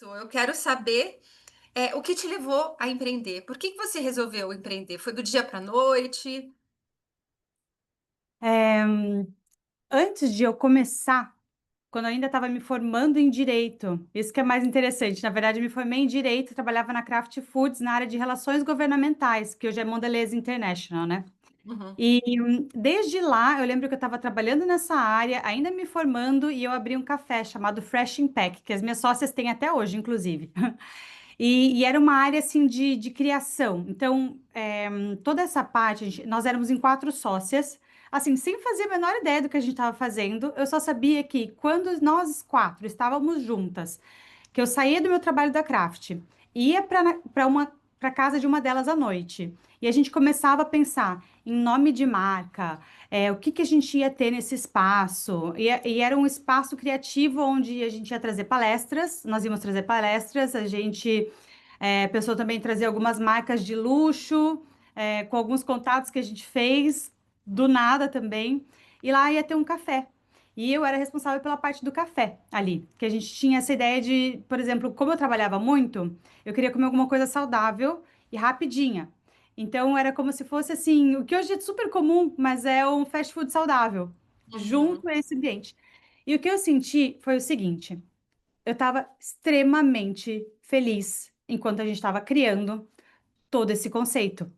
Eu quero saber, o que te levou a empreender. Por que você resolveu empreender? Foi do dia para a noite? Antes de eu começar, quando eu ainda estava me formando em direito, isso que é mais interessante, na verdade eu me formei em direito, trabalhava na Kraft Foods na área de relações governamentais, que hoje é Mondelez International, né. Uhum. Desde lá, eu lembro que eu estava trabalhando nessa área, ainda me formando, e eu abri um café chamado Fresh Impact, que as minhas sócias têm até hoje, inclusive. E era uma área assim de criação. Então, toda essa parte, nós éramos em quatro sócias, assim, sem fazer a menor ideia do que a gente estava fazendo. Eu só sabia que quando nós quatro estávamos juntas, que eu saía do meu trabalho da Craft, ia para casa de uma delas à noite, e a gente começava a pensar em nome de marca, o que que a gente ia ter nesse espaço, e era um espaço criativo onde a gente ia trazer palestras, nós íamos trazer palestras, a gente pensou também em trazer algumas marcas de luxo, com alguns contatos que a gente fez, do nada também, e lá ia ter um café. E eu era responsável pela parte do café ali, que a gente tinha essa ideia de, por exemplo, como eu trabalhava muito, eu queria comer alguma coisa saudável e rapidinha. Então era como se fosse assim, o que hoje é super comum, mas é um fast food saudável, Uhum. junto a esse ambiente. E o que eu senti foi o seguinte: eu estava extremamente feliz enquanto a gente estava criando todo esse conceito.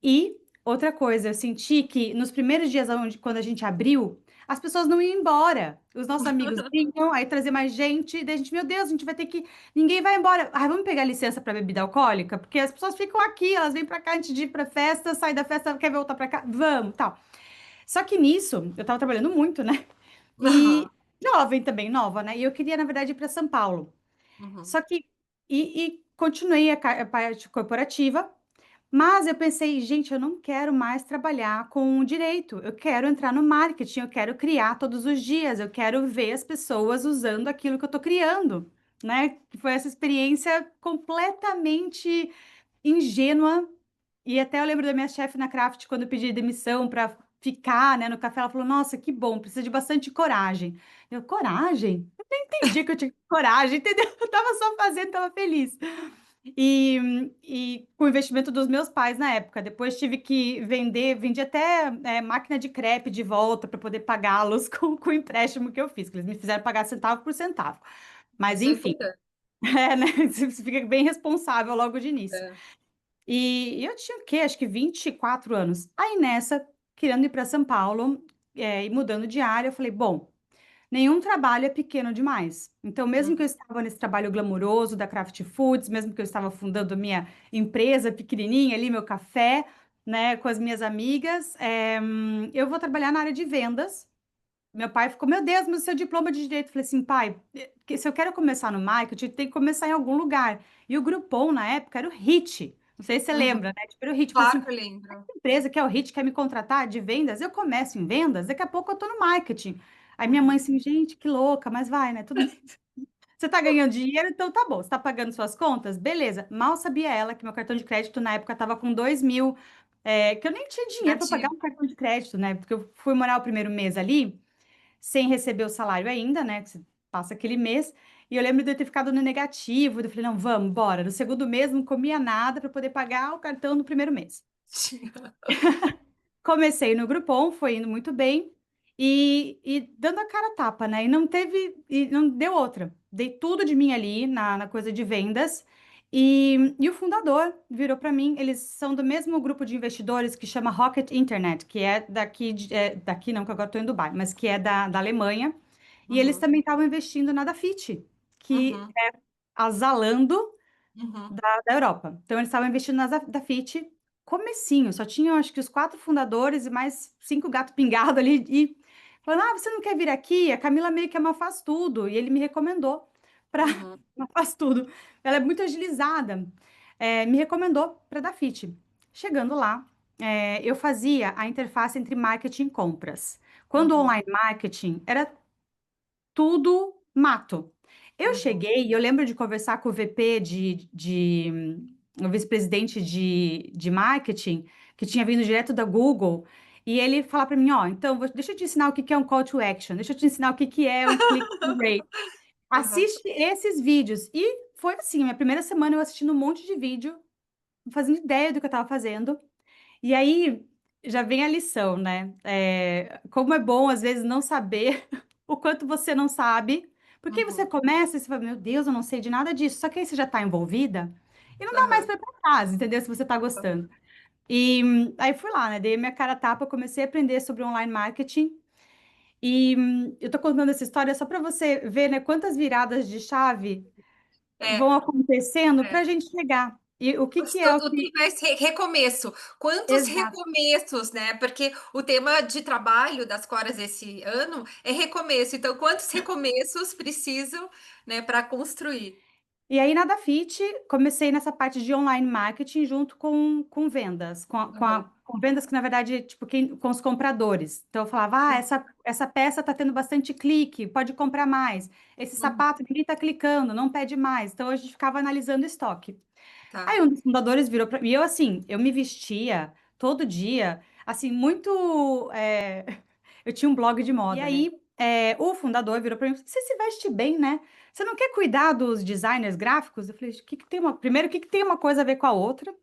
E outra coisa, eu senti que nos primeiros dias quando a gente abriu, as pessoas não iam embora. Os nossos amigos vinham, aí trazer mais gente, daí a gente, meu Deus, a gente vai ter que. Ninguém vai embora. Ah, vamos pegar licença para bebida alcoólica? Porque as pessoas ficam aqui, elas vêm para cá antes de ir para festa, sai da festa, quer voltar para cá? Vamos, tal. Só que nisso, eu tava trabalhando muito, né? Aham. E jovem também, nova, né? E eu queria, na verdade, ir para São Paulo. Uhum. Só que. E continuei a parte corporativa. Mas eu pensei, gente, eu não quero mais trabalhar com o direito. Eu quero entrar no marketing, eu quero criar todos os dias, eu quero ver as pessoas usando aquilo que eu estou criando, né? Que foi essa experiência completamente ingênua. E até eu lembro da minha chefe na Craft, quando eu pedi demissão para ficar, né, no café, ela falou: Nossa, que bom, precisa de bastante coragem. Eu, coragem? Eu nem entendi que eu tinha coragem, entendeu? Eu tava só fazendo, tava feliz. E com o investimento dos meus pais na época. Depois tive que vendi até máquina de crepe de volta para poder pagá-los com o empréstimo que eu fiz, que eles me fizeram pagar centavo por centavo. Mas Isso é enfim, importante. né? Você fica bem responsável logo de início. É. E eu tinha o quê? Acho que 24 anos. Aí nessa, querendo ir para São Paulo, e mudando de área, eu falei, bom. Nenhum trabalho é pequeno demais. Então, mesmo que eu Uhum. estava nesse trabalho glamouroso da Kraft Foods, mesmo que eu estava fundando minha empresa pequenininha ali, meu café, né, com as minhas amigas, eu vou trabalhar na área de vendas. Meu pai ficou, meu Deus, mas o seu diploma de direito. Eu falei assim, pai, se eu quero começar no marketing, tem que começar em algum lugar. E o Groupon, na época, era o Hit. Não sei se você Uhum. lembra, né? Tipo, era o Hit. Eu falei Claro assim, que eu lembro. empresa que é o Hit quer me contratar de vendas, eu começo em vendas, daqui a pouco eu tô no marketing. Aí minha mãe Uhum. assim, gente, que louca, mas vai, né? Tudo bem. Você tá ganhando dinheiro, então tá bom. Você tá pagando suas contas? Beleza. Mal sabia ela que meu cartão de crédito na época tava com 2.000, que eu nem tinha dinheiro para pagar Negativo. um cartão de crédito, né? Porque eu fui morar o primeiro mês ali, sem receber o salário ainda, né? Que você passa aquele mês. E eu lembro de eu ter ficado no negativo. Eu falei, não, vamos, bora. No segundo mês não comia nada para poder pagar o cartão no primeiro mês. Comecei no Groupon, foi indo muito bem e dando a cara a tapa, né? E não deu outra. Dei tudo de mim ali na coisa de vendas e o fundador virou para mim. Eles são do mesmo grupo de investidores que chama Rocket Internet, que é daqui, daqui não, que agora estou em Dubai, mas que é da Alemanha. E eles Uhum. também estavam investindo na Dafiti, que Uhum. é a Zalando Uhum. da Europa. Então, eles estavam investindo na Dafiti, comecinho, só tinham acho que os quatro fundadores e mais cinco gato pingado ali, e falando, ah, você não quer vir aqui? A Camila meio que é uma faz tudo, e ele me recomendou para Uhum. uma faz tudo. Ela é muito agilizada, me recomendou para Dafiti. Chegando lá, eu fazia a interface entre marketing e compras. Quando o Uhum. online marketing era tudo mato. Eu Uhum. cheguei e eu lembro de conversar com o VP o vice-presidente de marketing, que tinha vindo direto da Google, e ele falar para mim, ó, então, deixa eu te ensinar o que que é um call to action, deixa eu te ensinar o que que é um click to rate. Aham. assiste esses vídeos. E foi assim, minha primeira semana eu assistindo um monte de vídeo, não fazendo ideia do que eu estava fazendo. E aí já vem a lição, né? Como é bom às vezes não saber o quanto você não sabe, porque aí você Uhum. começa e você fala, meu Deus, eu não sei de nada disso. Só que aí você já está envolvida e não dá mais Aham. para ir para casa, entendeu? Se você está gostando. E aí fui lá, né? Dei minha cara a tapa, comecei a aprender sobre online marketing. E eu tô contando essa história só para você ver, né, quantas viradas de chave vão É, acontecendo para é. a gente chegar. E o que que é o Tudo que... mais recomeço. Quantos Exato. recomeços, né? Porque o tema de trabalho das Coras esse ano é recomeço. Então, quantos recomeços precisam, né, para construir? E aí, na Dafit, comecei nessa parte de online marketing junto com vendas, Aham. com vendas que, na verdade, tipo, com os compradores. Então, eu falava, essa peça está tendo bastante clique, pode comprar mais. Esse Uhum. sapato, ninguém está clicando, não pede mais. Então, a gente ficava analisando estoque. Aí, Tá. um dos fundadores virou para mim, e eu, assim, eu me vestia todo dia, assim, muito... Eu tinha um blog de moda, e aí, o fundador virou para mim, você se veste bem, né? Você não quer cuidar dos designers gráficos? Eu falei, primeiro, o que que tem uma coisa a ver com a outra,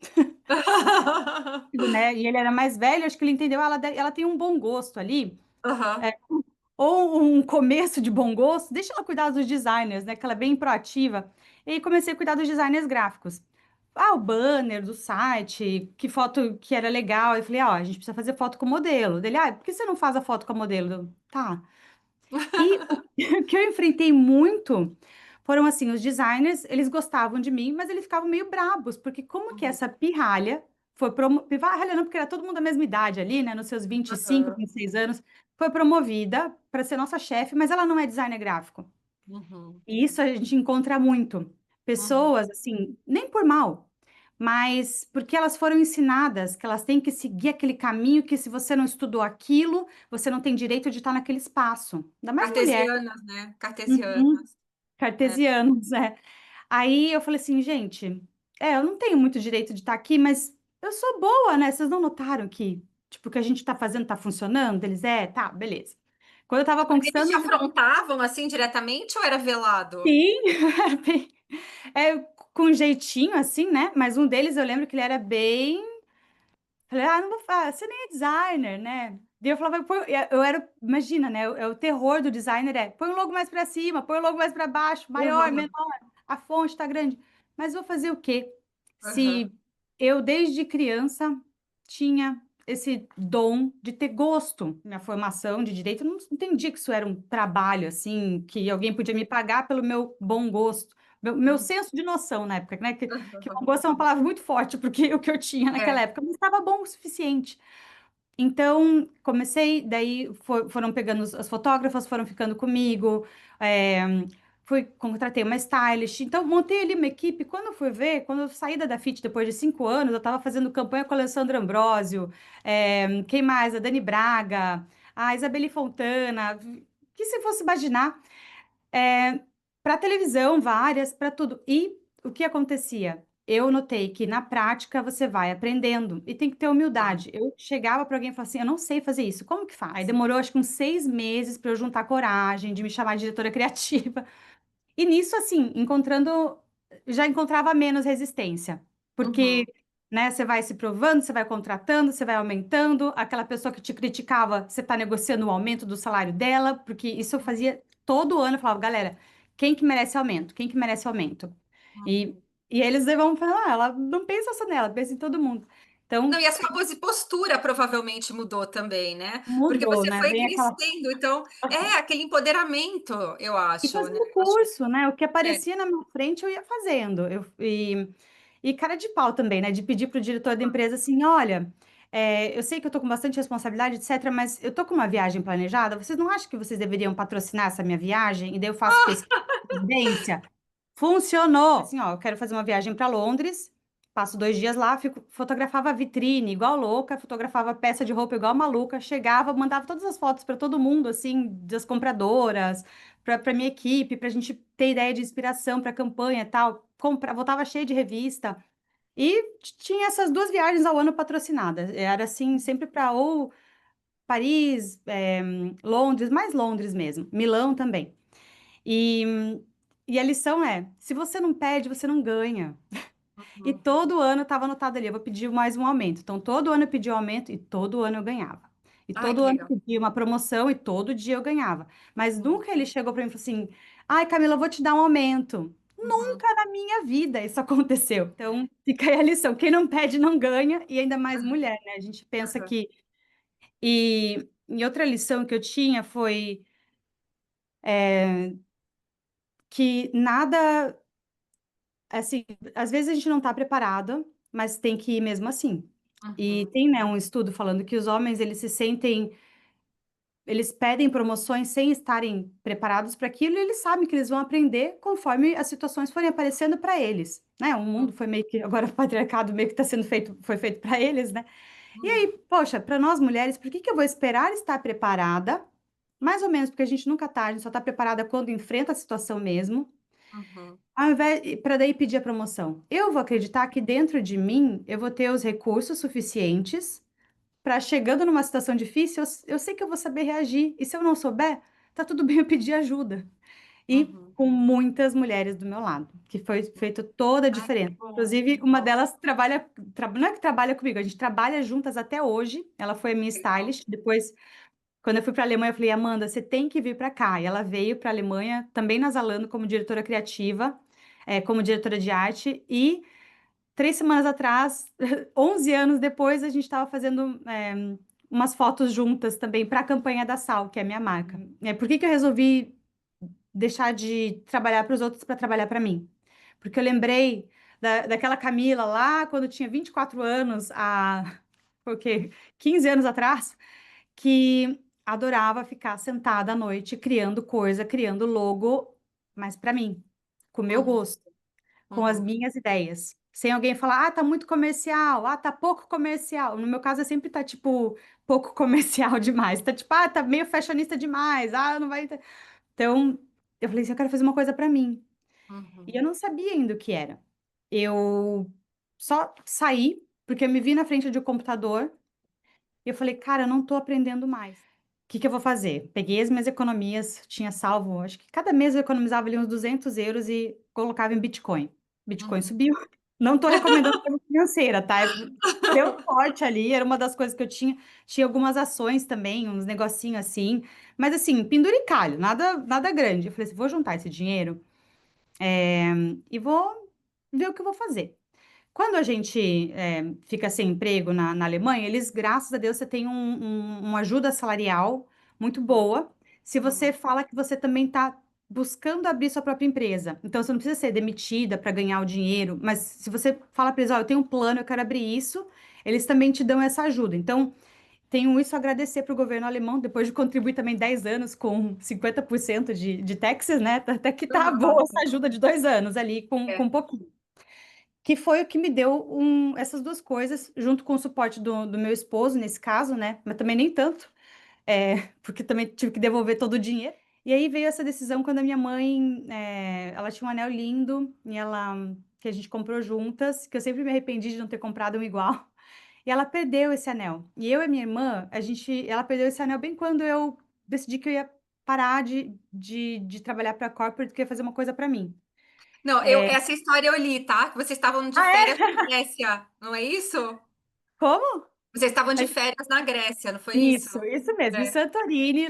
né? E ele era mais velho, acho que ele entendeu, ela tem um bom gosto ali, Aham. ou um começo de bom gosto, deixa ela cuidar dos designers, né? Que ela é bem proativa. E aí comecei a cuidar dos designers gráficos. O banner do site, que foto que era legal. Eu falei, ó, a gente precisa fazer foto com o modelo. Dele, por que você não faz a foto com o modelo? Tá. E o que eu enfrentei muito foram assim, os designers, eles gostavam de mim, mas eles ficavam meio brabos, porque como que Uhum. essa pirralha pirralha não, porque era todo mundo da mesma idade ali, né, nos seus 25, Aham. 26 anos, foi promovida para ser nossa chefe, mas ela não é designer gráfico. Uhum. E isso a gente encontra muito. Uhum. Pessoas, assim, nem por mal, mas porque elas foram ensinadas que elas têm que seguir aquele caminho que se você não estudou aquilo, você não tem direito de estar naquele espaço. Ainda mais mulher. Cartesianas, né? Uhum. Cartesianas. É. Cartesianos, é. Aí eu falei assim, gente, eu não tenho muito direito de estar aqui, mas eu sou boa, né? Vocês não notaram que, tipo, o que a gente tá fazendo tá funcionando? Eles, tá, beleza. Quando eu tava Mas eles conquistando, te afrontavam assim diretamente ou era velado? sim, era bem, com um jeitinho assim, né? Mas um deles eu lembro que ele era bem. Falei, não vou falar, você nem é designer, né? Daí eu falava, eu era, imagina, né? O terror do designer põe o logo mais para cima, põe o logo mais para baixo, maior, menor, Aham. a fonte está grande. Mas vou fazer o quê? Aham. Se eu, desde criança, tinha esse dom de ter gosto. Minha formação de direito, eu não entendi que isso era um trabalho, assim, que alguém podia me pagar pelo meu bom gosto. Meu Uhum. senso de noção na época, né? Que bom Aham. gosto é uma palavra muito forte, porque o que eu tinha naquela É. época não estava bom o suficiente. Então, comecei, daí foram pegando as fotógrafas, foram ficando comigo, é, contratei uma stylist, então montei ali uma equipe. Quando eu fui ver, quando eu saí da Dafit depois de 5 anos, eu estava fazendo campanha com a Alessandra Ambrosio, quem mais? A Dani Braga, a Isabelle Fontana, que se fosse imaginar, para televisão, várias, para tudo. E o que acontecia? Eu notei que na prática você vai aprendendo e tem que ter Tá. humildade. Eu chegava para alguém e falava assim: eu não sei fazer isso, como que faz? Aí demorou acho que uns 6 meses para eu juntar coragem de me chamar de diretora criativa. E nisso, assim, já encontrava menos resistência, porque, Uhum. né, você vai se provando, você vai contratando, você vai aumentando, aquela pessoa que te criticava, você está negociando o aumento do salário dela, porque isso eu fazia todo ano, eu falava, galera, quem que merece aumento? Quem que merece aumento? E, Uhum. e eles vão falar, ela não pensa só nela, pensa em todo mundo. Não, Então, e a sua postura provavelmente mudou também, né? Porque mudou, você né? foi Vem aquela... crescendo, então aquele empoderamento, eu E acho, né? fazendo Acho que curso, né? O que é. aparecia na minha frente eu ia fazendo. E cara de pau também, né? De pedir para o diretor da empresa assim: olha, eu sei que eu tô com bastante responsabilidade, etc., mas eu tô com uma viagem planejada. Vocês não acham que vocês deveriam patrocinar essa minha viagem? E daí eu faço pesquisa de evidência. Funcionou! Assim, ó, eu quero fazer uma viagem para Londres, passo 2 dias lá, fotografava a vitrine igual louca, fotografava peça de roupa igual maluca, chegava, mandava todas as fotos para todo mundo, assim, das compradoras, para minha equipe, para a gente ter ideia de inspiração para a campanha e tal. Voltava cheia de revista. E tinha essas 2 viagens ao ano patrocinadas. Era assim, sempre para ou Paris, Londres, mais Londres mesmo, Milão também. E a lição é: se você não pede, você não ganha. E Uhum. todo ano estava anotado ali, eu vou pedir mais um aumento. Então, todo ano eu pedia um aumento e todo ano eu ganhava. E Ai, todo que ano eu legal. pedia uma promoção e todo dia eu ganhava. Mas Uhum. nunca ele chegou para mim e falou assim: ai, Camila, eu vou te dar um aumento. Uhum. Nunca na minha vida isso aconteceu. Então, fica aí a lição: quem não pede não ganha, e ainda mais mulher, né? A gente pensa Uhum. que. E outra lição que eu tinha foi que nada. Assim, às vezes a gente não está preparada, mas tem que ir mesmo assim. E Uhum. tem, né, um estudo falando que os homens, eles se sentem, eles pedem promoções sem estarem preparados para aquilo, e eles sabem que eles vão aprender conforme as situações forem aparecendo para eles, né? O mundo Uhum. foi meio que, agora o patriarcado meio que está sendo feito, foi feito para eles, né? E Uhum. aí, poxa, para nós mulheres, por que que eu vou esperar estar preparada? Mais ou menos, porque a gente nunca tá, a gente só está preparada quando enfrenta a situação mesmo. Uhum. Ao invés para daí pedir a promoção. Eu vou acreditar que dentro de mim eu vou ter os recursos suficientes para chegando numa situação difícil, eu sei que eu vou saber reagir. E se eu não souber, tá tudo bem eu pedir ajuda. E Uhum. com muitas mulheres do meu lado, que foi feito toda a Ai, que diferença. bom, Inclusive, que uma bom. delas trabalha, não é que trabalha comigo, a gente trabalha juntas até hoje. Ela foi a minha Legal. stylist. Depois, quando eu fui para a Alemanha, eu falei, Amanda, você tem que vir para cá. E ela veio para a Alemanha, também na Zalando, como diretora criativa, como diretora de arte. E 3 semanas atrás, 11 anos depois, a gente estava fazendo umas fotos juntas também para a campanha da Sal, que é a minha marca. Por que que eu resolvi deixar de trabalhar para os outros para trabalhar para mim? Porque eu lembrei daquela Camila lá quando tinha 24 anos, foi o quê? 15 anos atrás, que adorava ficar sentada à noite criando coisa, criando logo, mas para mim, com o meu Uhum. gosto, com as Uhum. minhas ideias. Sem alguém falar, tá muito comercial, tá pouco comercial. No meu caso, é sempre tá, tipo, pouco comercial demais. Tá, tipo, tá meio fashionista demais, não vai. Então, eu falei assim, eu quero fazer uma coisa pra mim. E Uhum. eu não sabia ainda o que era. Eu só saí, porque eu me vi na frente do computador e eu falei, cara, eu não tô aprendendo mais. O que que eu vou fazer? Peguei as minhas economias, tinha salvo, acho que cada mês eu economizava ali uns 200 euros e colocava em Bitcoin. Bitcoin Uhum. subiu. Não estou recomendando como financeira, tá? Deu sorte ali, era uma das coisas que eu tinha. Tinha algumas ações também, uns negocinhos assim. Mas assim, penduricalho, nada grande. Eu falei assim, vou juntar esse dinheiro, e vou ver o que eu vou fazer. Quando a gente fica sem emprego na Alemanha, eles, graças a Deus, você tem uma ajuda salarial muito boa. Se você Uhum. fala que você também está buscando abrir sua própria empresa, então você não precisa ser demitida para ganhar o dinheiro, mas se você fala para eles, ó, eu tenho um plano, eu quero abrir isso, eles também te dão essa ajuda. Então, tenho isso a agradecer para o governo alemão, depois de contribuir também 10 anos com 50% de taxas, né? Até que tá boa Uhum. essa ajuda de 2 anos ali, com É. um pouquinho, que foi o que me deu essas duas coisas, junto com o suporte do meu esposo, nesse caso, né? Mas também nem tanto, porque também tive que devolver todo o dinheiro. E aí veio essa decisão quando a minha mãe, ela tinha um anel lindo, que a gente comprou juntas, que eu sempre me arrependi de não ter comprado um igual. E ela perdeu esse anel. E eu e minha irmã, ela perdeu esse anel bem quando eu decidi que eu ia parar de trabalhar para a corporate, que eu ia fazer uma coisa para mim. Não, essa história eu li, tá? Que vocês estavam de Ah, férias é? na Grécia, não é isso? Como? Vocês estavam de férias na Grécia, não foi isso? Isso mesmo, em É, Santorini,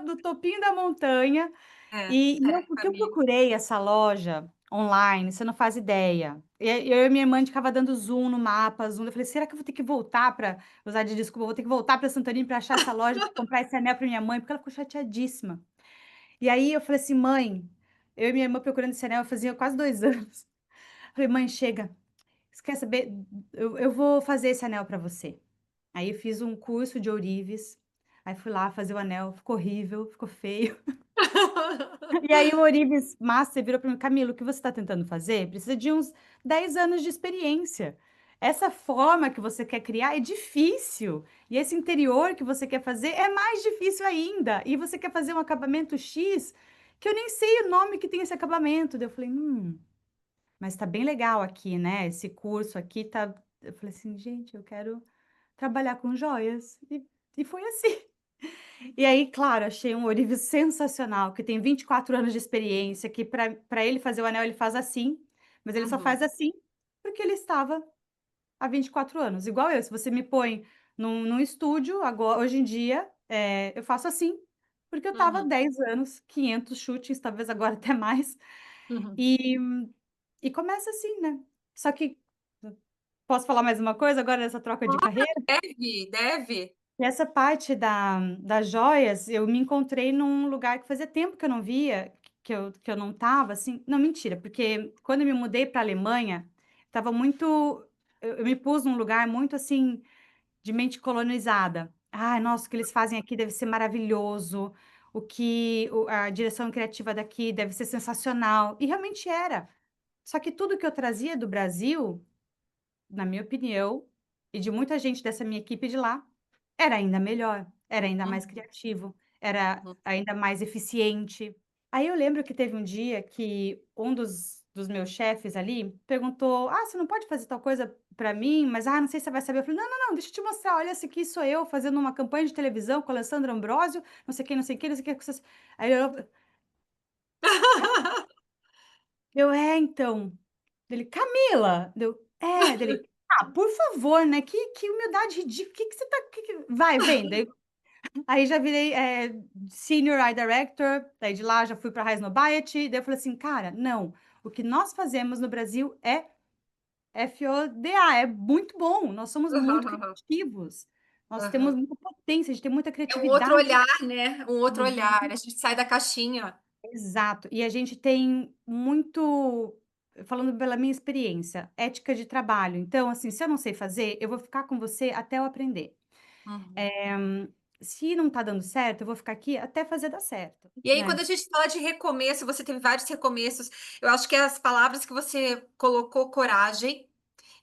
no topinho da montanha. Porque eu caminho. procurei essa loja online, você não faz ideia. Eu e minha irmã a gente ficava dando zoom no mapa, zoom. Eu falei, será que eu vou ter que voltar para usar de desculpa? Eu vou ter que voltar para Santorini para achar essa loja, para comprar esse anel para minha mãe, porque ela ficou chateadíssima. E aí eu falei assim, mãe, eu e minha irmã procurando esse anel fazia quase 2 anos. Eu falei, mãe, chega, você quer saber? Eu vou fazer esse anel para você. Aí eu fiz um curso de ourives, aí fui lá fazer o anel, ficou horrível, ficou feio. E aí o ourives master virou para mim, Camilo, o que você está tentando fazer? Precisa de uns 10 anos de experiência. Essa forma que você quer criar é difícil. E esse interior que você quer fazer é mais difícil ainda. E você quer fazer um acabamento X, que eu nem sei o nome que tem esse acabamento. Daí eu falei, mas tá bem legal aqui, né? Esse curso aqui tá. Eu falei assim, gente, eu quero trabalhar com joias. E foi assim. E aí, claro, achei um ourives sensacional, que tem 24 anos de experiência, que para ele fazer o anel, ele faz assim, mas ele só Uhum, faz assim, porque ele estava há 24 anos, igual eu, se você me põe num estúdio, agora hoje em dia, eu faço assim, porque eu estava há uhum, 10 anos, 500 shootings, talvez agora até mais, uhum. e começa assim, né. Só que posso falar mais uma coisa agora nessa troca de Claro, carreira? deve, deve. E essa parte das joias, eu me encontrei num lugar que fazia tempo que eu não via, que eu não estava, assim não, mentira, porque quando eu me mudei para a Alemanha, estava muito eu me pus num lugar muito, assim, de mente colonizada. "Ai, nossa, o que eles fazem aqui deve ser maravilhoso, a direção criativa daqui deve ser sensacional", e realmente era. Só que tudo que eu trazia do Brasil, na minha opinião, e de muita gente dessa minha equipe de lá, era ainda melhor, era ainda mais Uhum, criativo, era uhum. ainda mais eficiente. Aí eu lembro que teve um dia que um dos meus chefes ali perguntou: "Ah, você não pode fazer tal coisa para mim, mas, não sei se você vai saber". Eu falei: "Não, não, não, deixa eu te mostrar, olha, esse aqui sou eu fazendo uma campanha de televisão com o Alessandro Ambrosio, não sei quem, não sei quem, não sei o que". Aí eu: então". Dele: "Camila", deu: "É", dele: "Ah, por favor, né, que humildade ridícula, que você tá que vai, vem", aí já virei, Senior Eye Director, daí de lá já fui pra Highs Nobiety, daí eu falei assim: "Cara, não, o que nós fazemos no Brasil é FODA, é muito bom, nós somos muito criativos, nós temos Aham. muita potência, a gente tem muita É um outro criatividade". olhar, né, um outro Uhum. olhar, a gente sai da caixinha. Exato. E a gente tem muito, falando pela minha experiência, ética de trabalho. Então, assim, se eu não sei fazer, eu vou ficar com você até eu aprender. Uhum. Eh, Se não tá dando certo, eu vou ficar aqui até fazer dar certo, E aí, né. quando a gente fala de recomeço, você teve vários recomeços, eu acho que as palavras que você colocou, coragem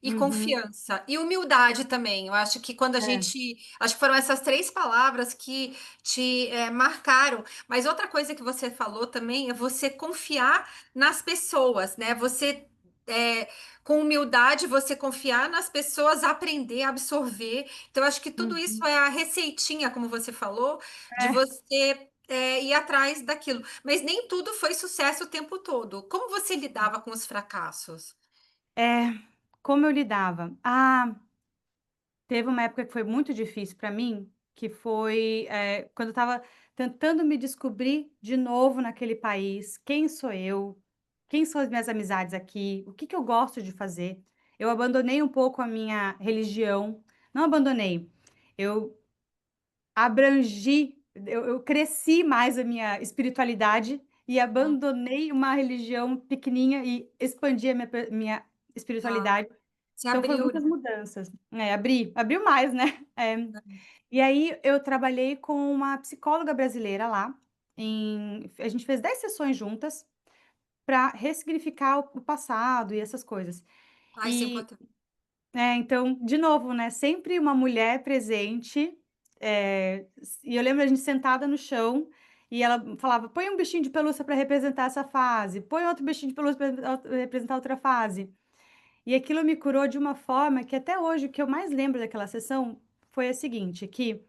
e Uhum. confiança, e humildade também, eu acho que quando a É. gente acho que foram essas 3 palavras que te, marcaram. Mas outra coisa que você falou também é você confiar nas pessoas, né, você, com humildade, você confiar nas pessoas, aprender, absorver. Então eu acho que tudo isso Uhum. é a receitinha, como você falou, de É. você, ir atrás daquilo. Mas nem tudo foi sucesso o tempo todo. Como você lidava com os fracassos? É, como eu lidava? Teve uma época que foi muito difícil para mim, que foi, quando eu estava tentando me descobrir de novo naquele país, quem sou eu, quem são as minhas amizades aqui, o que que eu gosto de fazer. Eu abandonei um pouco a minha religião, não abandonei, eu abrangi, eu cresci mais a minha espiritualidade e Hum, abandonei uma religião pequenininha e expandi a minha tá. espiritualidade. Se Então foi abriu, muitas né? mudanças. Abriu mais, né. E aí eu trabalhei com uma psicóloga brasileira lá, a gente fez 10 sessões juntas para ressignificar o passado e essas coisas. Ah, isso é E importante. então, de novo, né, sempre uma mulher presente, e eu lembro a gente sentada no chão, e ela falava: "Põe um bichinho de pelúcia para representar essa fase, põe outro bichinho de pelúcia para representar outra fase". E aquilo me curou de uma forma que até hoje o que eu mais lembro daquela sessão foi a seguinte, que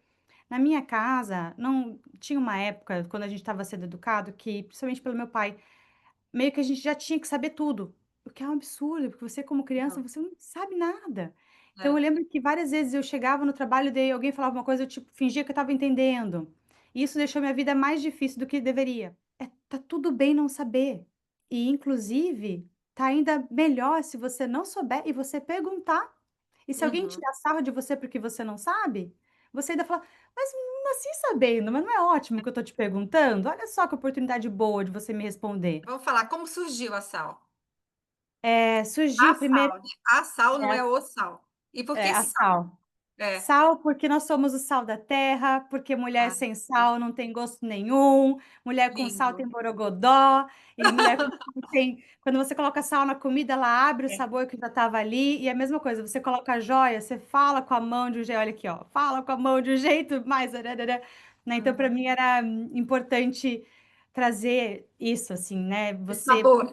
na minha casa não tinha uma época, quando a gente estava sendo educado, que, principalmente pelo meu pai, meio que a gente já tinha que saber tudo, o que é um absurdo, porque você como criança, Aham. você não sabe nada. Então eu É. lembro que várias vezes eu chegava no trabalho, daí alguém falava uma coisa, eu, tipo, fingia que eu estava entendendo. E isso deixou minha vida mais difícil do que deveria. Tá tudo bem não saber. E inclusive, tá ainda melhor se você não souber e você perguntar. E se alguém Uhum. tirar sarro de você porque você não sabe, você ainda fala: "Mas nasci sabendo, mas não é ótimo que eu tô te perguntando? Olha só que oportunidade boa de você me responder". Vamos falar como surgiu a sal. Surgiu A primeiro sal, né, a sal, não é é o sal. E por que a sal? sal. É. Sal, porque nós somos o sal da terra, porque mulher Ah, sem sal não tem gosto nenhum, mulher com sal lindo. tem borogodó, e mulher com sal tem, quando você coloca sal na comida, ela abre o É. sabor que já estava ali, e a mesma coisa, você coloca joia, você fala com a mão de um jeito, olha aqui, ó, fala com a mão de um jeito mais, né, então para Uhum. mim era importante trazer isso, assim, né, O sabor.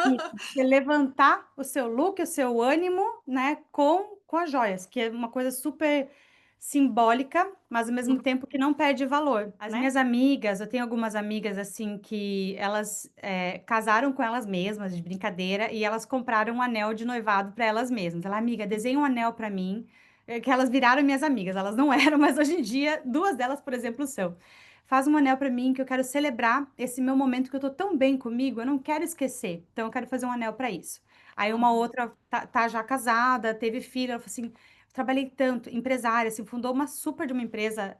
isso, você levantar o seu look, o seu ânimo, né, com as joias, que é uma coisa super, simbólica, mas ao mesmo Uhum. tempo que não perde valor. As minhas amigas, eu tenho algumas amigas assim que elas casaram com elas mesmas, de brincadeira, e elas compraram um anel de noivado para elas mesmas. Ela, amiga, desenha um anel para mim, que elas viraram minhas amigas, elas não eram, mas hoje em dia, duas delas, por exemplo, são. Faz um anel para mim que eu quero celebrar esse meu momento que eu tô tão bem comigo, eu não quero esquecer. Então eu quero fazer um anel para isso. Aí uma Uhum. outra tá já casada, teve filho, ela falou assim: trabalhei tanto, empresária, assim, fundou uma super de uma empresa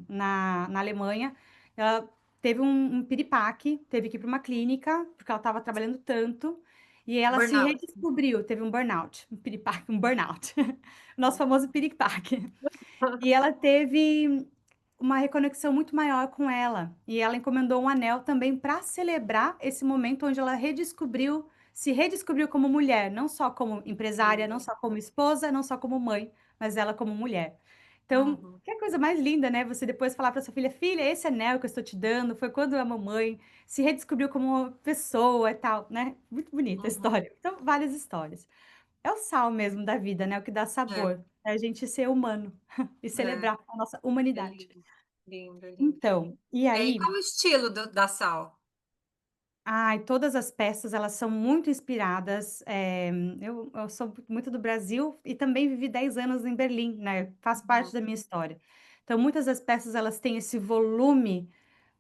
na Alemanha. Ela teve um piripaque, teve que ir para uma clínica, porque ela estava trabalhando tanto, e ela se Burnout. redescobriu, teve um burnout, um piripaque, um burnout, o nosso famoso piripaque. E ela teve uma reconexão muito maior com ela. E ela encomendou um anel também para celebrar esse momento onde ela redescobriu, se redescobriu como mulher, não só como empresária, não Lindo. só como esposa, não só como mãe, mas ela como mulher. Então, Uhum. que é coisa mais linda, né? Você depois falar para sua filha, filha, esse anel que eu estou te dando foi quando a mamãe se redescobriu como uma pessoa e tal, né? Muito bonita a Uhum. história. Então, várias histórias. É o sal mesmo da vida, né? O que dá É, sabor. É a gente ser humano e é, celebrar a nossa é humanidade. lindo, lindo, lindo. Então, e E aí, qual o estilo da Sal? ai, todas as peças elas são muito inspiradas. Eu sou muito do Brasil e também vivi 10 anos em Berlim, né? Faz parte Uhum. da minha história. Então, muitas das peças elas têm esse volume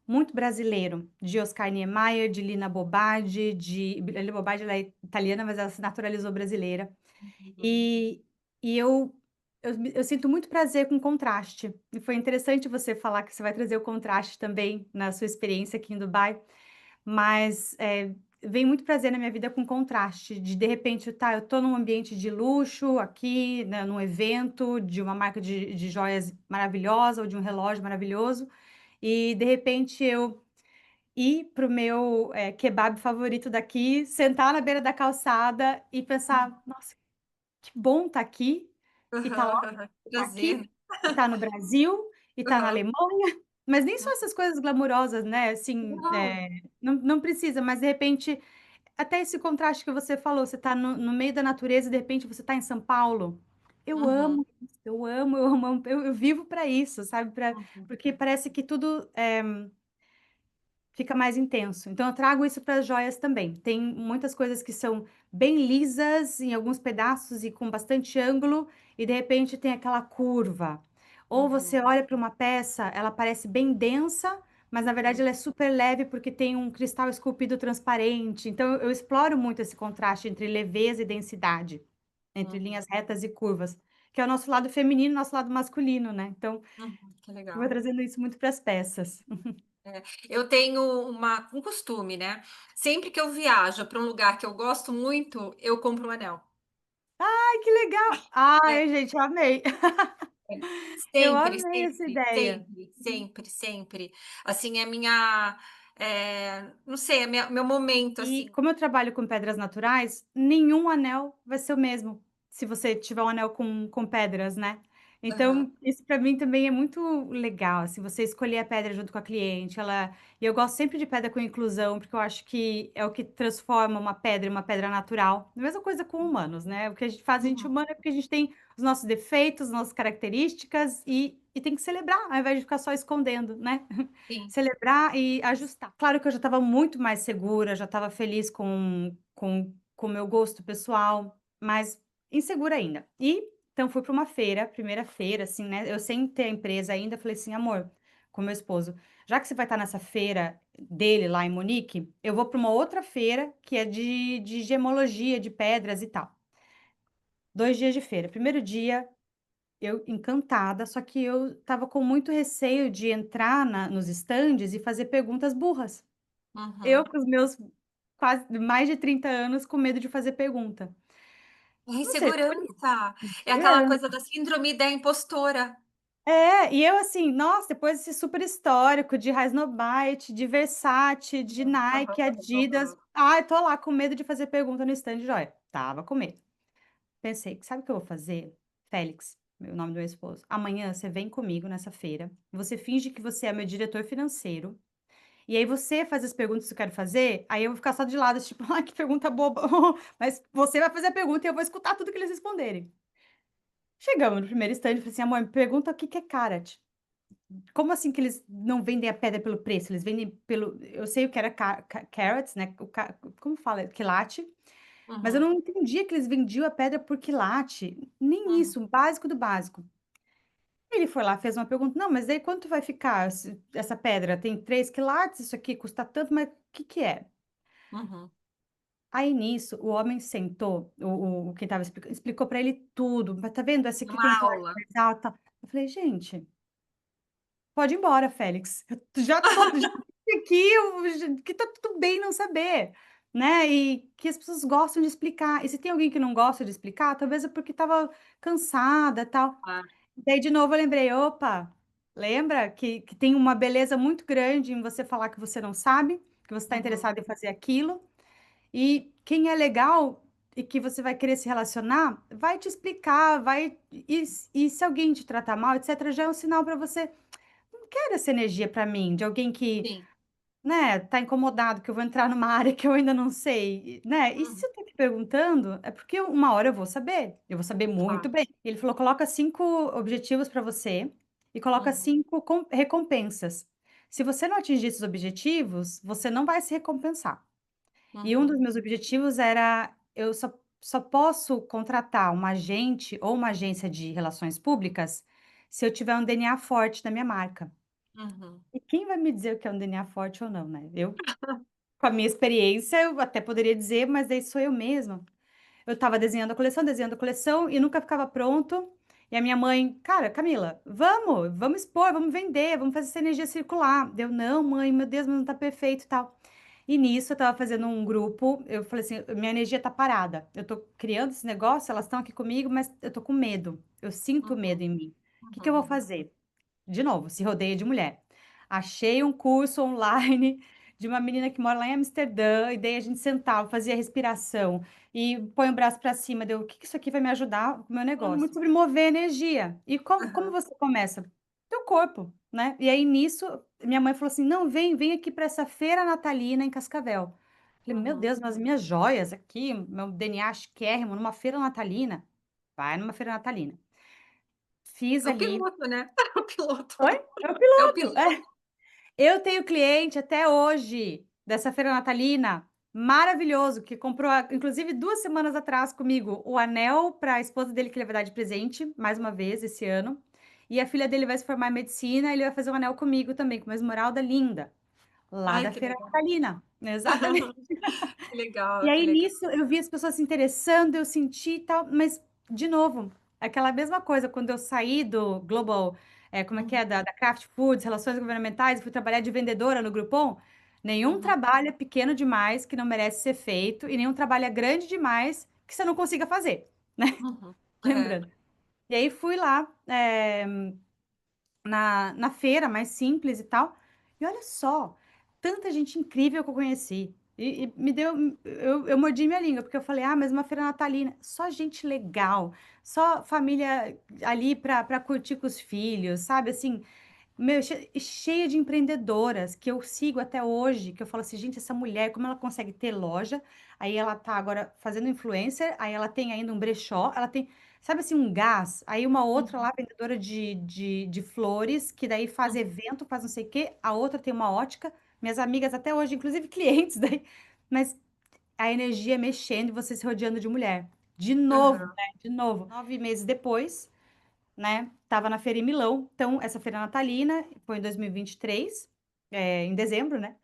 muito brasileiro, de Oscar Niemeyer, de Lina Bobardi, de Lina Bobardi ela é italiana, mas ela se naturalizou brasileira. Uhum. E, e eu sinto muito prazer com contraste. E foi interessante você falar que você vai trazer o contraste também na sua experiência aqui em Dubai, mas vem muito prazer na minha vida com contraste, de repente, tá, eu tô num ambiente de luxo aqui, né, num evento de uma marca de joias maravilhosa ou de um relógio maravilhoso, e de repente eu ir para o meu kebab favorito daqui, sentar na beira da calçada e pensar, nossa, que bom tá aqui, e tá lá, tá Prazer, né? aqui, e tá no Brasil, e tá na Aham. Alemanha, mas nem só essas coisas glamurosas, né, assim, Não. não precisa, mas de repente, até esse contraste que você falou, você tá no meio da natureza e de repente você tá em São Paulo, eu Uhum. amo isso, eu amo, eu vivo para isso, sabe, Uhum. porque parece que tudo fica mais intenso. Então eu trago isso para as joias também. Tem muitas coisas que são bem lisas em alguns pedaços e com bastante ângulo, e de repente tem aquela curva. Ou você Uhum. olha para uma peça, ela parece bem densa, mas na verdade Uhum. ela é super leve porque tem um cristal esculpido transparente. Então eu exploro muito esse contraste entre leveza e densidade, entre Uhum. linhas retas e curvas, que é o nosso lado feminino e nosso lado masculino, né? Então Uhum. Que eu vou legal. trazendo isso muito para as peças. É. Eu tenho um costume, né? Sempre que eu viajo para um lugar que eu gosto muito, eu compro um anel. Ai, que legal! É, Ai, gente, eu amei. é. Eu Sempre, amei essa sempre, ideia. sempre, sempre, sempre. Assim, é minha, não sei, é meu momento, E assim. como eu trabalho com pedras naturais, nenhum anel vai ser o mesmo, se você tiver um anel com pedras, né. Aham. Então, isso para mim também é muito legal, assim, você escolher a pedra junto com a cliente, e eu gosto sempre de pedra com inclusão, porque eu acho que é o que transforma uma pedra natural. A mesma coisa com humanos, né, o que a gente faz a gente Uhum. humano é porque a gente tem os nossos defeitos, nossas características e tem que celebrar, ao invés de ficar só escondendo, né. Sim. Celebrar e ajustar. Claro que eu já estava muito mais segura, já estava feliz com o meu gosto pessoal, mas insegura ainda. E então fui para uma feira, primeira feira, assim, né? Eu sem ter a empresa ainda, falei assim, amor, com meu esposo, já que você vai estar nessa feira dele lá em Munique, eu vou para uma outra feira que é de gemologia, de pedras e tal. 2 dias de feira. Primeiro dia, eu encantada, só que eu estava com muito receio de entrar nos estandes e fazer perguntas burras. Eu Uhum. com os meus quase mais de 30 anos com medo de fazer pergunta. É Não sei, depois insegurança. É aquela segurança. coisa da síndrome da impostora. É, e eu assim, nossa, depois desse super histórico de Highsnobiety, de Versace, de Nike, Adidas, ai, tô lá com medo de fazer pergunta no stand, joia, tava com medo. Pensei: "Sabe o que eu vou fazer, Félix", o nome do meu esposo, "amanhã você vem comigo nessa feira, você finge que você é meu diretor financeiro, e aí você faz as perguntas que eu quero fazer, aí eu vou ficar só de lado, tipo: "Ai, que pergunta boba", mas você vai fazer a pergunta e eu vou escutar tudo que eles responderem. Chegamos no primeiro estande, falei assim: "Amor, me pergunta o que que é carat. Como assim que eles não vendem a pedra pelo preço? Eles vendem pelo", eu sei o que era carats, né, o ca como fala? Quilate, mas eu Uhum, não entendia que eles vendiam a pedra por quilate, nem uhum, isso, o básico do básico. Ele foi lá, fez uma pergunta: "Não, mas aí quanto vai ficar essa pedra? Tem 3 quilates, isso aqui custa tanto, mas o que que é?". uhum. Aí nisso, o homem sentou, o quem estava explicou para ele tudo: "Mas tá vendo, essa aqui Uma tem quilate aula. mais alta". Eu falei: "Gente, pode ir embora, Félix, eu já tô já vim aqui, eu já que tá tudo bem não saber", né, e que as pessoas gostam de explicar, e se tem alguém que não gosta de explicar, talvez é porque estava cansada, tal. Ah, Daí de novo eu lembrei: "Opa, lembra que tem uma beleza muito grande em você falar que você não sabe, que você está uhum, interessado em fazer aquilo, e quem é legal e que você vai querer se relacionar, vai te explicar, vai e se alguém te tratar mal, etcétera, já é um sinal para você, não quero essa energia para mim, de alguém que, sim. né, tá incomodado que eu vou entrar numa área que eu ainda não sei, né, e se Uhum, eu tô te perguntando, é porque uma hora eu vou saber muito claro. bem". Ele falou: "Coloca 5 objetivos para você e coloca Uhum, 5 recompensas. Se você não atingir esses objetivos, você não vai se recompensar". E um dos uhum, meus objetivos era, eu só posso contratar uma agente ou uma agência de relações públicas se eu tiver um DNA forte da minha marca. uhum, E quem vai me dizer o que é um DNA forte ou não, né? Eu, com a minha experiência, eu até poderia dizer, mas aí sou eu mesma. Eu estava desenhando a coleção e nunca ficava pronto. E a minha mãe: "Cara, Camila, vamos expor, vamos vender, vamos fazer essa energia circular". Deu: "Não, mãe, meu Deus, mas não tá perfeito e tal". E nisso eu estava fazendo um grupo, eu falei assim: "Minha energia tá parada. Eu tô criando esse negócio, elas estão aqui comigo, mas eu tô com medo. Eu sinto medo uhum, em mim. O que que eu vou uhum, fazer?". De novo, se rodeia de mulher. Achei um curso online de uma menina que mora lá em Amsterdã, e daí a gente sentava, fazia respiração e põe o braço para cima, deu: "O que que isso aqui vai me ajudar com o meu negócio?". Muito sobre mover energia. E como aham, você começa? Teu corpo, né. E aí nisso, minha mãe falou assim: "Não, vem aqui para essa feira natalina em Cascavel". Falei: "Meu uhum. Deus, mas minhas joias aqui, meu DNA chiquérrimo numa feira natalina". Vai numa feira natalina. Fiz É o ali. piloto, né? É o piloto. Oi? É o É o piloto. É. piloto. Eu tenho cliente até hoje, dessa feira natalina, maravilhoso, que comprou inclusive 2 semanas atrás comigo, o anel para a esposa dele que ele vai dar de presente, mais uma vez esse ano, e a filha dele vai se formar em medicina, ele vai fazer um anel comigo também, com uma esmeralda linda, lá Ai, da que feira legal. natalina. Exatamente. Que E legal, que aí legal. nisso eu vi as pessoas se interessando, eu senti e tal, mas de novo, aquela mesma coisa quando eu saí do Global, como é que é, Uhum, da Kraft Foods, relações governamentais, e fui trabalhar de vendedora no Groupon, nenhum uhum, trabalho é pequeno demais que não merece ser feito e nenhum trabalho é grande demais que você não consiga fazer, né, uhum. É. lembrando. E aí fui lá, na feira mais simples e tal, e olha só, tanta gente incrível que eu conheci. E me deu, eu mordi minha língua, porque eu falei: "Ah, mas uma feira natalina, só gente legal, só família ali para curtir com os filhos", sabe, assim, meu, cheia de empreendedoras que eu sigo até hoje, que eu falo assim: "Gente, essa mulher, como ela consegue ter loja, aí ela tá agora fazendo influencer, aí ela tem ainda um brechó, ela tem", sabe assim, um gás, aí uma outra Uhum, lá vendedora de flores, que daí faz uhum, evento, faz não sei o quê, a outra tem uma ótica, minhas amigas até hoje, inclusive clientes daí, mas a energia mexendo e você se rodeando de mulher. De novo, aham, né, de novo. 9 meses depois, né, estava na feira em Milão, então essa feira natalina foi em 2023, em dezembro, né,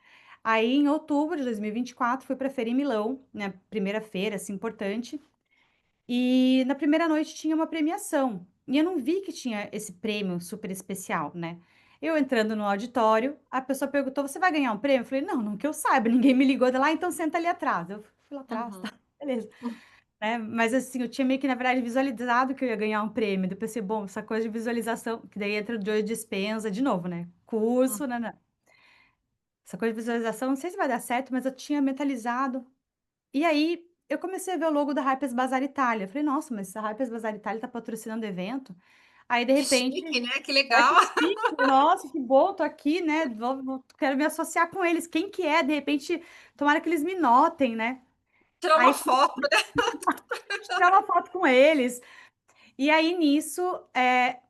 aí em outubro de 2024 fui pra feira em Milão, né, primeira feira, assim, importante, e na primeira noite tinha uma premiação, e eu não vi que tinha esse prêmio super especial, né. Eu entrando no auditório, a pessoa perguntou: "Você vai ganhar um prêmio?" Eu falei: "Não, não que eu saiba, ninguém me ligou", ela: "Ah, então senta ali atrás", eu fui lá atrás, tá, uhum, beleza. Né, mas assim, eu tinha meio que na verdade visualizado que eu ia ganhar um prêmio, daí eu pensei: "Bom, essa coisa de visualização", que daí entra o Joe Dispenza de novo, né, uhum, curso, nã essa coisa de visualização, não sei se vai dar certo, mas eu tinha mentalizado. E aí, eu comecei a ver o logo da Harper's Bazaar Itália, eu falei: "Nossa, mas a Harper's Bazaar Itália tá patrocinando o evento". Aí de que repente, chique, né, que olha legal. que chique, nossa, que bom, tô aqui, né, quero me associar com eles, quem que é? De repente, tomara que eles me notem, né. Tirar uma Aí foto, né. tirar uma foto com eles. E aí nisso,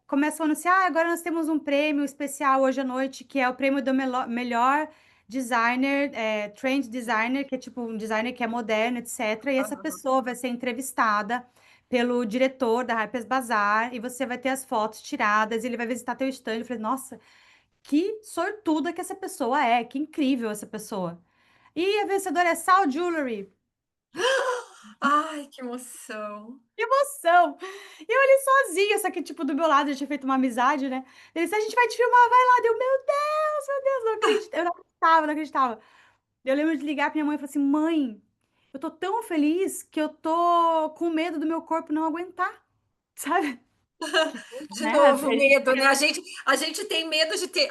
começam a anunciar: "Ah, agora nós temos um prêmio especial hoje à noite, que é o prêmio do melhor designer, trend designer", que é tipo um designer que é moderno, etcétera, e essa Aham. pessoa vai ser entrevistada pelo diretor da Harper's Bazaar, e você vai ter as fotos tiradas, e ele vai visitar teu stand. Eu falei: "Nossa, que sortuda que essa pessoa é, que incrível essa pessoa". E a vencedora é Sal Jewelry. Ai, que emoção. Que emoção! E eu ali sozinha, só que, tipo, do meu lado eu tinha feito uma amizade, né. Ele disse: "A gente vai te filmar, vai lá". Deu: Meu Deus, não acredito". Eu não acreditava, não acreditava. Eu lembro de ligar pra minha mãe e falar assim: "Mãe, eu tô tão feliz que eu tô com medo do meu corpo não aguentar", sabe. Que doido, De né, a novo, gente medo, né, criança. a gente tem medo de ter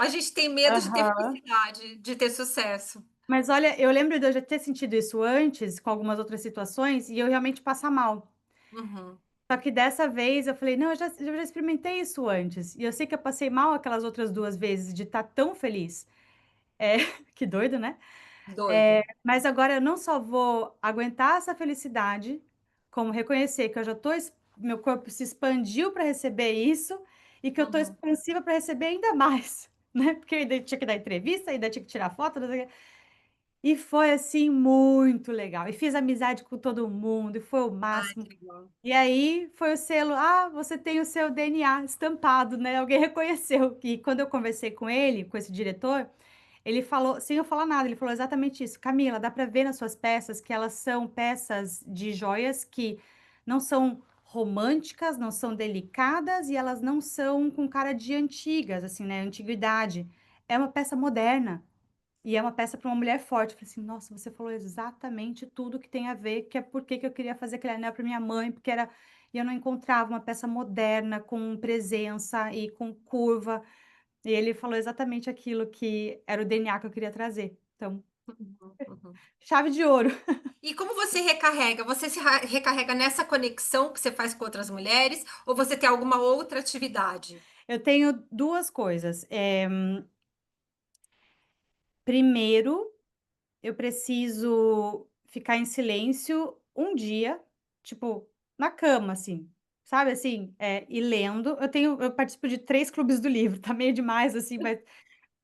Aham. felicidade, de ter sucesso. Mas olha, eu lembro de eu já ter sentido isso antes, com algumas outras situações, e eu realmente passar mal. Uhum. Só que dessa vez eu falei: "Não, eu já experimentei isso antes, e eu sei que eu passei mal aquelas outras 2 vezes de estar tão feliz". É, que doido, né. Doido. Mas agora eu não só vou aguentar essa felicidade, como reconhecer que eu já tô meu corpo se expandiu para receber isso, e que eu tô Uhum. expansiva para receber ainda mais, né, porque eu ainda tinha que dar entrevista, ainda tinha que tirar foto, não sei o quê. E foi, assim, muito legal. E fiz amizade com todo mundo, e foi o Ai, máximo. que legal. E aí foi o selo: "Ah, você tem o seu DNA estampado", né, alguém reconheceu. E quando eu conversei com ele, com esse diretor, ele falou, sem eu falar nada, ele falou exatamente isso: "Camila, dá para ver nas suas peças que elas são peças de joias que não são românticas, não são delicadas e elas não são com cara de antigas, assim, né, antiguidade. É uma peça moderna". E é uma peça para uma mulher forte. Eu falei assim: "Nossa, você falou exatamente tudo que tem a ver, que é por que que eu queria fazer aquele anel para minha mãe, porque era e eu não encontrava uma peça moderna, com presença e com curva". E ele falou exatamente aquilo que era o DNA que eu queria trazer. Então, Uhum, uhum. chave de ouro. E como você recarrega? Você se recarrega nessa conexão que você faz com outras mulheres ou você tem alguma outra atividade? Eu tenho 2 coisas. Primeiro, eu preciso ficar em silêncio um dia, tipo, na cama, assim, sabe, assim, e lendo. Eu participo de 3 clubes do livro, tá meio demais, assim, mas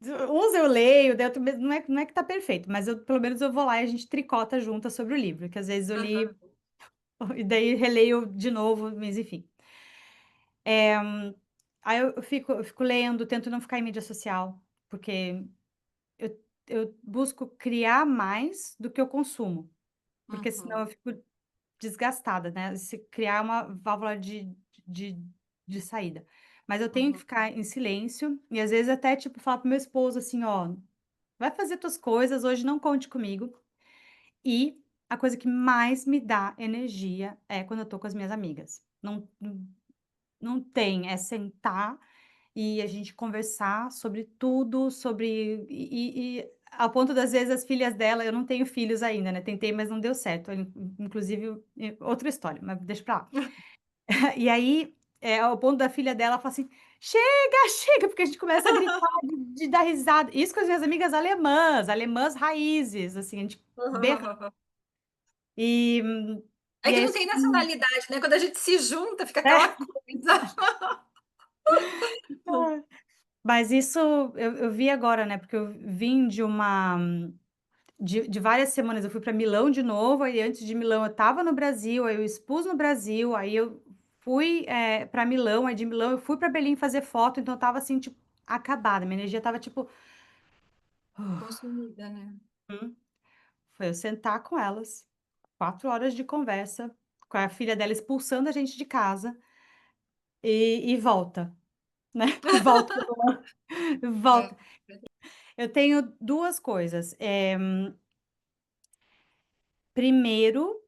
uns eu leio, daí outro mês não é que tá perfeito, mas eu pelo menos eu vou lá e a gente tricota juntas sobre o livro, que às vezes eu li Aham. e daí releio de novo, mas enfim. Aí eu fico lendo, tento não ficar em mídia social, porque eu busco criar mais do que eu consumo, porque senão Uhum, eu fico desgastada, né, se criar uma válvula de de saída. Mas eu tenho que uhum, ficar em silêncio e às vezes até, tipo, falar para o meu esposo assim: "Ó, vai fazer tuas coisas, hoje não conte comigo". E a coisa que mais me dá energia é quando eu tô com as minhas amigas. Não tem, é sentar e a gente conversar sobre tudo, sobre e ao ponto das vezes as filhas dela, eu não tenho filhos ainda, né, tentei, mas não deu certo, inclusive, outra história, mas deixa pra lá. E aí, ao ponto da filha dela falar assim: "Chega, chega", porque a gente começa a gritar, de dar risada. Isso com as minhas amigas alemãs, alemãs raízes, assim, a gente berra. aham. E É e que é não isso. tem nacionalidade, né, quando a gente se junta, fica aquela coisa. Mas isso eu vi agora, né, porque eu vim de várias semanas. Eu fui para Milão de novo, aí antes de Milão eu estava no Brasil, aí eu expus no Brasil, aí eu fui, pra Milão, aí de Milão eu fui para Berlim fazer foto, então eu estava assim, tipo, acabada, minha energia estava tipo, Consumida, né. hum. Foi eu sentar com elas, 4 horas de conversa, com a filha dela expulsando a gente de casa, e volta, né, volta, É. volta. Eu tenho 2 coisas, primeiro,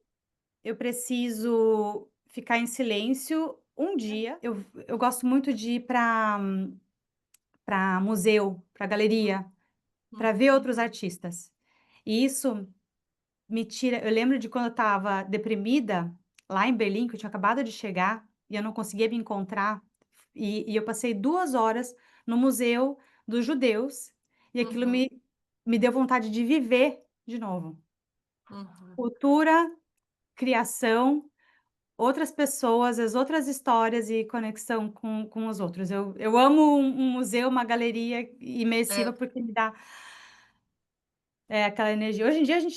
eu preciso ficar em silêncio um dia. Eu gosto muito de ir para museu, para galeria, para ver Uhum, outros artistas. E isso me tira. Eu lembro de quando eu estava deprimida, lá em Berlim, que eu tinha acabado de chegar, e eu não conseguia me encontrar, e eu passei 2 horas no museu dos judeus, e aquilo uhum, me deu vontade de viver de novo. uhum. Cultura, criação. outras pessoas, as outras histórias e conexão com os outros. Eu amo um museu, uma galeria imersiva, É, porque me dá, aquela energia. Hoje em dia a gente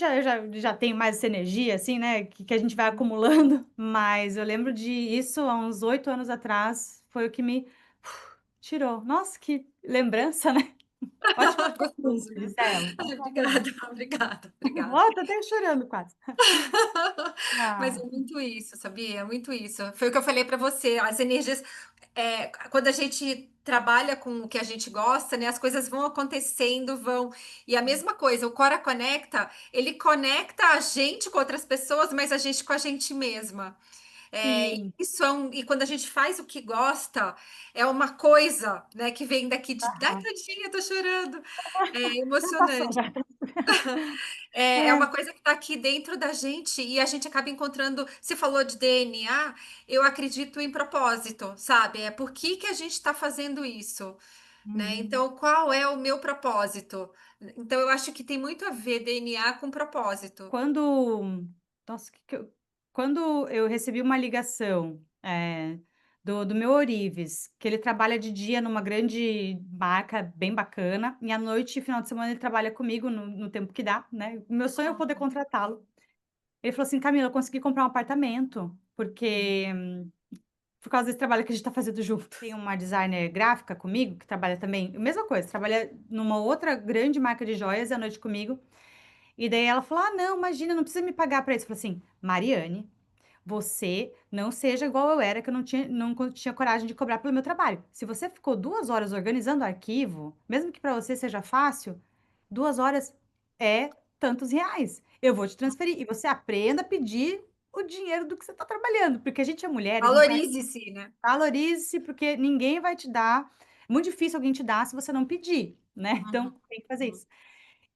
já tem mais essa energia, assim, né, que a gente vai acumulando, mas eu lembro de isso há uns 8 anos atrás, foi o que me tirou. Nossa, que lembrança, né. Ótima gostoso, pergunta, né? Gisela. Ai, Maravilhoso. obrigada, obrigada, obrigada. Ó, tô até chorando quase. Mas Ah, é muito isso, sabia? É muito isso. Foi o que eu falei para você. As energias, quando a gente trabalha com o que a gente gosta, né? As coisas vão acontecendo, vão. E a mesma coisa, o Cora Conecta, ele conecta a gente com outras pessoas, mas a gente com a gente mesma. E sim. isso e quando a gente faz o que gosta, é uma coisa, né, que vem daqui de. Ai, Aham. tadinha, tô chorando. É Já passou, emocionante. já. É É. uma coisa que está aqui dentro da gente e a gente acaba encontrando. Você falou de DNA, eu acredito em propósito, sabe? É por que que a gente está fazendo isso, né? Uhum. Então, qual é o meu propósito? Então, eu acho que tem muito a ver DNA com propósito. Quando nossa, quando eu recebi uma ligação, do meu ourives, que ele trabalha de dia numa grande marca bem bacana, e à noite, final de semana, ele trabalha comigo no tempo que dá, né. O meu sonho é eu poder Uhum, contratá-lo. Ele falou assim: "Camila, eu consegui comprar um apartamento, uhum, porque por causa desse trabalho que a gente está fazendo junto". Tem uma designer gráfica comigo, que trabalha também mesma coisa, trabalha numa outra grande marca de joias à noite comigo, e daí ela falou: "Ah, não, imagina, não precisa me pagar para isso". Eu falei assim: "Mariane, você não seja igual eu era, que eu não tinha coragem de cobrar pelo meu trabalho. Se você ficou 2 horas organizando o arquivo, mesmo que para você seja fácil, 2 horas é tantos reais. Eu vou te uhum. transferir e você aprenda a pedir o dinheiro do que você está trabalhando", porque a gente é mulher, a gente acha, Valorize-se, né? valorize-se, porque ninguém vai te dar, muito difícil alguém te dar se você não pedir, né, Uhum, então tem que fazer uhum, isso.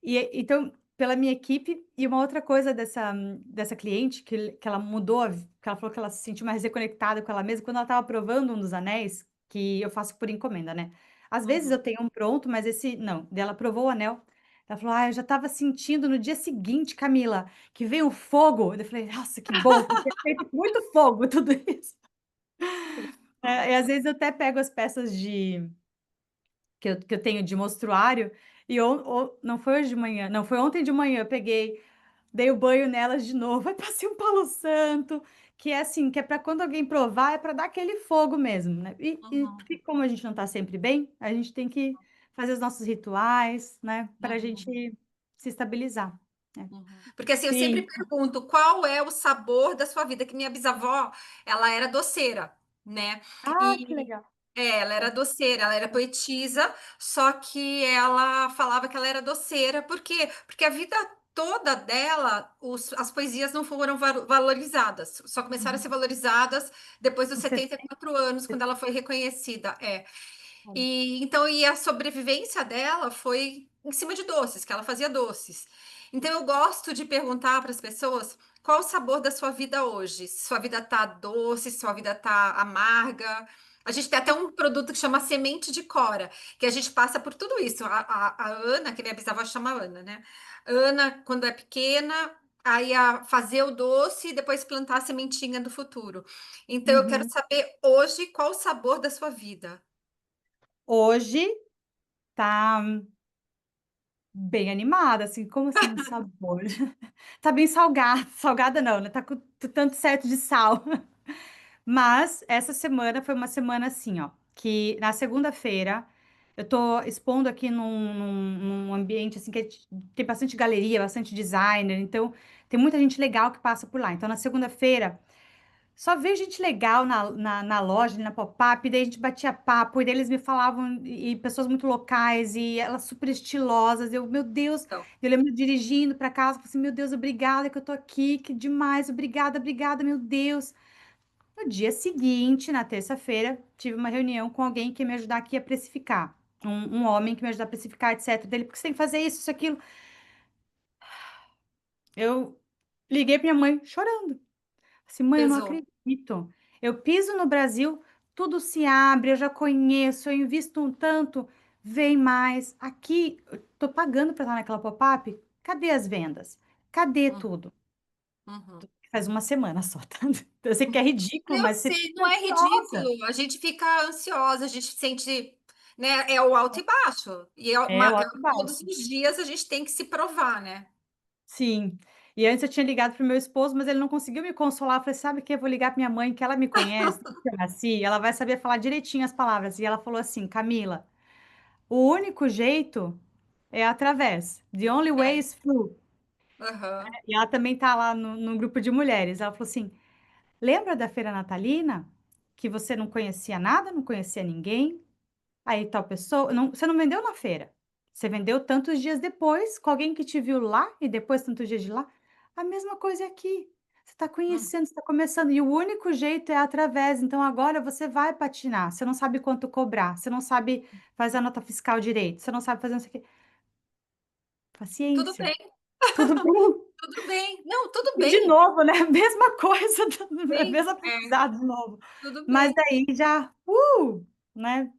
Então, pela minha equipe, e uma outra coisa dessa cliente que ela mudou que ela falou que ela se sentiu mais reconectada com ela mesma quando ela estava provando um dos anéis, que eu faço por encomenda, né. Às vezes eu uhum. tenho um pronto, mas esse não. Daí ela provou o anel, ela falou: "Ah, eu já estava sentindo no dia seguinte, Camila, que veio um fogo". Daí eu falei: "Nossa, que bom, porque é feito com muito fogo tudo isso". Que E legal. às vezes eu até pego as peças que eu tenho de mostruário, e não foi hoje de manhã, não, foi ontem de manhã, eu peguei, dei o banho nelas de novo, aí passei um palo santo, que é assim, que é para quando alguém provar, é para dar aquele fogo mesmo, né. E Uhum, porque como a gente não está sempre bem, a gente tem que fazer os nossos rituais, né, para a uhum. gente se estabilizar, né. Uhum. Porque assim, eu sempre Sim. pergunto qual é o sabor da sua vida, que minha bisavó, ela era doceira, né? Ah, que E legal. ela era doceira, ela era poetisa, só que ela falava que ela era doceira, por quê? Porque a vida toda dela, as poesias não foram valorizadas, só começaram a ser Uhum. valorizadas depois dos Com 74 anos, quando ela foi reconhecida. E a sobrevivência dela foi em cima de doces, que ela fazia doces. Então eu gosto de perguntar para as pessoas qual o sabor da sua vida hoje. Se sua vida tá doce, se sua vida tá amarga. A gente tem até um produto que chama semente de cora, que a gente passa por tudo isso. A Ana, que minha bisavó chama Ana, né? Ana, quando é pequena, aí a fazer o doce e depois plantar a sementinha do futuro. Então eu quero Uhum. saber hoje qual o sabor da sua vida. Hoje tá bem animada, assim, como assim o sabor? Tá bem salgada, salgada não, né, tá com tanto certo de sal. Mas essa semana foi uma semana assim, ó, que na segunda-feira eu tô expondo aqui num ambiente, assim, que tem bastante galeria, bastante designer, então tem muita gente legal que passa por lá. Então na segunda-feira só veio gente legal na loja, na pop-up, daí a gente batia papo, e daí eles me falavam, e pessoas muito locais, e elas super estilosas, eu, meu Deus, Então, eu lembro dirigindo para casa, falei assim, meu Deus, obrigada que eu tô aqui, que demais, obrigada, obrigada, meu Deus. No dia seguinte, na terça-feira, tive uma reunião com alguém que ia me ajudar aqui a precificar, um homem que me ajudar a precificar, etc, dele: "Porque você tem que fazer isso, aquilo". Eu liguei para minha mãe chorando. Assim: "Mãe, eu não pesou. acredito. Eu piso no Brasil, tudo se abre, eu já conheço, eu invisto um tanto, vem mais. Aqui, eu tô pagando para estar naquela pop-up, cadê as vendas? Cadê Uhum, tudo?". uhum. faz uma semana só, tá? Eu sei que é ridículo, Eu mas você sei, fica não é ansiosa. ridículo. A gente fica ansiosa, a gente sente, né? É o alto e baixo. E É, o alto e todos baixo. os dias a gente tem que se provar, né? Sim. E antes eu tinha ligado para o meu esposo, mas ele não conseguiu me consolar. Eu falei: "Sabe o quê? Eu vou ligar para minha mãe, que ela me conhece, desde que eu nasci, ela vai saber falar direitinho as palavras". E ela falou assim: "Camila, o único jeito é através. The only way É. is through". Aham. E ela também tá lá no grupo de mulheres. Ela falou assim: "Lembra da feira natalina? Que você não conhecia nada, não conhecia ninguém, aí tal pessoa não, você não vendeu na feira, você vendeu tantos dias depois, com alguém que te viu lá e depois tantos dias de lá. A mesma coisa é aqui. Você está Hum. conhecendo, você está começando e o único jeito é através, então agora você vai patinar, você não sabe quanto cobrar, você não sabe fazer a nota fiscal direito, você não sabe fazer não sei o quê. Tudo Paciência, bem, tudo bem". tudo bem. Não, tudo E de bem. novo, né, mesma coisa, Bem, mesmo aprendizado de novo. tudo Mas bem. daí já, né.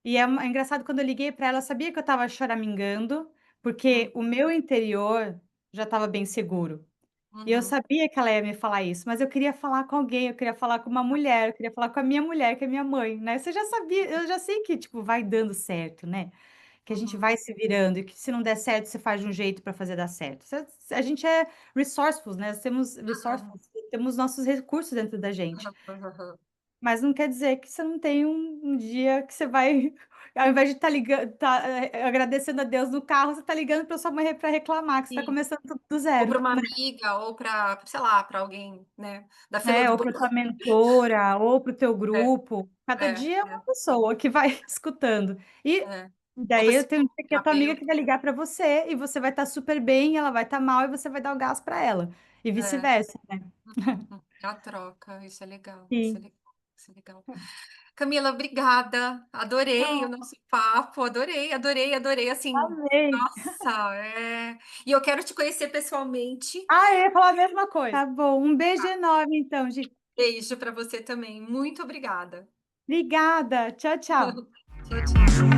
E é engraçado, quando eu liguei para ela, eu sabia que eu estava choramingando, porque Hum, o meu interior já estava bem seguro. E eu uhum, sabia que ela ia me falar isso, mas eu queria falar com alguém, eu queria falar com uma mulher, eu queria falar com a minha mulher, que é minha mãe, né. Você já sabia, eu já sei que, tipo, vai dando certo, né, que a gente uhum, vai se virando e que se não der certo, você faz de um jeito para fazer dar certo. A gente é resourceful, né, aham, temos nossos recursos dentro da gente. aham, aham. Mas não quer dizer que você não tem um dia que você vai, ao invés de estar ligando, agradecendo a Deus no carro, você está ligando para sua mãe para reclamar que você está Sim. começando tudo do Ou zero, para uma né. amiga, ou para, sei lá, para alguém, né, da fila É, do ou pão. para tua mentora, ou para o teu É, grupo, cada é, dia é uma pessoa que vai escutando. E é. Ou daí eu tenho um dia que é a tua amiga psicoterapeuta. que vai ligar para você, e você vai estar super bem, ela vai estar mal, e você vai dar o gás para ela, e É. vice-versa, né. É a troca, isso é legal, isso é Sim. legal, isso é legal. Camila, obrigada. Adorei o Ah, nosso papo, adorei, adorei, adorei. Assim, amei. nossa, é. E eu quero te conhecer pessoalmente. Ah, eu ia falar a mesma coisa. Tá bom, um beijo enorme então, Gi. Beijo para você também. Muito obrigada. Obrigada. Tchau, tchau. Tchau, tchau.